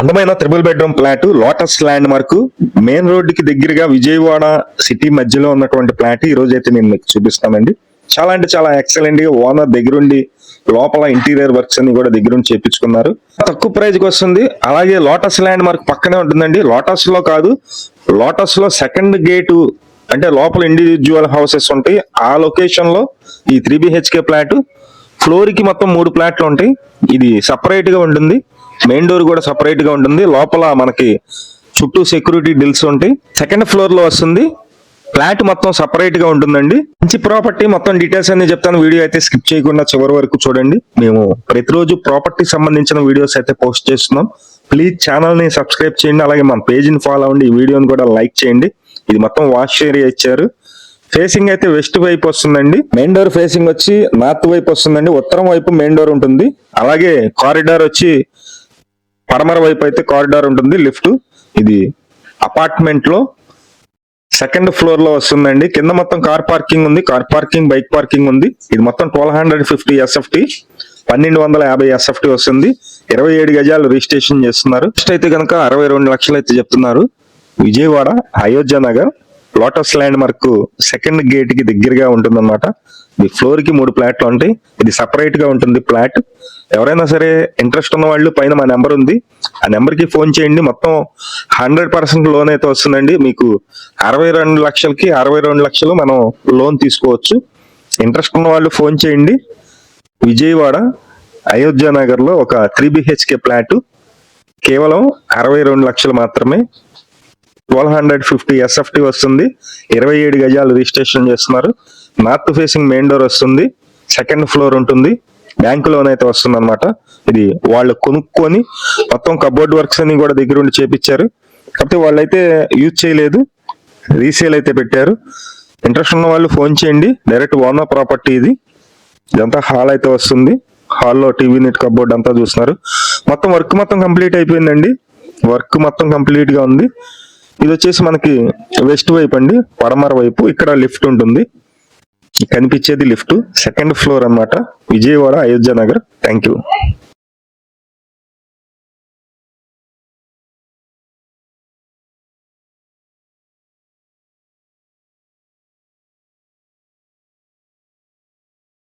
అందమైన triple bedroom flat lotus land mark main road కి దగ్గరగా విజయవాడ సిటీ మధ్యలో ఉన్నటువంటి ఫ్లాట్ ఈ రోజు అయితే నేను మీకు చూపిస్తానండి. చాలా అంటే చాలా ఎక్సలెంట్ గా ఓనర్ దగ్గరుండి లోపల ఇంటీరియర్ వర్క్స్ అన్ని కూడా దగ్గరుండి చేపించుకున్నారు. తక్కువ ప్రైజ్ కి వస్తుంది. అలాగే లోటస్ ల్యాండ్ మార్క్ పక్కనే ఉంటుందండి. లోటస్ లో కాదు, లోటస్ లో సెకండ్ గేటు అంటే లోపల ఇండివిజువల్ హౌసెస్ ఉంటాయి. ఆ లొకేషన్ లో ఈ 3 BHK ఫ్లాట్ ఫ్లోర్ కి మొత్తం 3 ఫ్లాట్లు ఉంటాయి. ఇది సపరేట్ గా ఉంటుంది. మెయిన్ డోర్ కూడా సపరేట్ గా ఉంటుంది. లోపల మనకి చుట్టూ సెక్యూరిటీ డిల్స్ ఉంటాయి. సెకండ్ ఫ్లోర్ లో వస్తుంది. ఫ్లాట్ మొత్తం సపరేట్ గా ఉంటుందండి. మంచి ప్రాపర్టీ. మొత్తం డీటెయిల్స్ అన్ని చెప్తాను. వీడియో అయితే స్కిప్ చేయకుండా చివరి వరకు చూడండి. మేము ప్రతిరోజు ప్రాపర్టీ సంబంధించిన వీడియోస్ అయితే పోస్ట్ చేస్తున్నాం. ప్లీజ్ ఛానల్ ని సబ్స్క్రైబ్ చేయండి. అలాగే మన పేజ్ ని ఫాలో అవ్వండి. ఈ వీడియోని కూడా లైక్ చేయండి. ఇది మొత్తం వాష్ ఏరియా ఇచ్చారు. ఫేసింగ్ అయితే వెస్ట్ వైపు వస్తుందండి. మెయిన్ డోర్ ఫేసింగ్ వచ్చి నార్త్ వైపు వస్తుందండి. ఉత్తరం వైపు మెయిన్ డోర్ ఉంటుంది. అలాగే కారిడార్ వచ్చి పడమర వైపు అయితే కారిడార్ ఉంటుంది. లిఫ్ట్ ఇది అపార్ట్మెంట్ లో సెకండ్ ఫ్లోర్ లో వస్తుందండి. కింద మొత్తం కార్ పార్కింగ్ ఉంది. కార్ పార్కింగ్, బైక్ పార్కింగ్ ఉంది. ఇది మొత్తం 1250 SFT 1250 SFT వస్తుంది. 27 గజాలు రిజిస్ట్రేషన్ చేస్తున్నారు. ఫస్ట్ అయితే కనుక 62 లక్షలు అయితే చెప్తున్నారు. Vijayawada Ayodhya Nagar lotus land mark second gate కి దగ్గరగా ఉంటుంది అనమాట. ఇది ఫ్లోర్ కి 3 ఫ్లాట్లు ఉంటాయి. ఇది సపరేట్ గా ఉంటుంది ఫ్లాట్. ఎవరైనా సరే ఇంట్రెస్ట్ ఉన్న వాళ్ళు పైన మా నెంబర్ ఉంది, ఆ నెంబర్ కి ఫోన్ చేయండి. మొత్తం 100% లోన్ అయితే వస్తుందండి. మీకు 62 లక్షలకి 62 లక్షలు మనం లోన్ తీసుకోవచ్చు. ఇంట్రెస్ట్ ఉన్న వాళ్ళు ఫోన్ చేయండి. విజయవాడ అయోధ్య నగర్ లో ఒక 3 BHK ఫ్లాట్ కేవలం 62 లక్షలు మాత్రమే. 1250 SFT వస్తుంది. 27 గజాలు రిజిస్ట్రేషన్ చేస్తున్నారు. నార్త్ ఫేసింగ్ మెయిన్ డోర్ వస్తుంది. సెకండ్ ఫ్లోర్ ఉంటుంది. బ్యాంకు లోన్ అయితే వస్తుంది అనమాట. ఇది వాళ్ళు కొనుక్కొని మొత్తం కబోర్డ్ వర్క్స్ అని కూడా దగ్గర ఉండి చేపించారు. కాకపోతే వాళ్ళైతే యూజ్ చేయలేదు, రీసేల్ అయితే పెట్టారు. ఇంట్రెస్ట్ ఉన్న వాళ్ళు ఫోన్ చేయండి. డైరెక్ట్ ఓనర్ ప్రాపర్టీ ఇది. ఇదంతా హాల్ అయితే వస్తుంది. హాల్లో టీవీ నెట్ కబోర్డ్ అంతా చూస్తున్నారు. మొత్తం వర్క్ మొత్తం కంప్లీట్ అయిపోయిందండి. వర్క్ మొత్తం కంప్లీట్ గా ఉంది. ఇది వచ్చేసి మనకి వెస్ట్ వైపు అండి, పడమర వైపు. ఇక్కడ లిఫ్ట్ ఉంటుంది. కనిపించేది లిఫ్ట్. సెకండ్ ఫ్లోర్ అన్నమాట. విజయవాడ అయోధ్య నగర్. Thank you.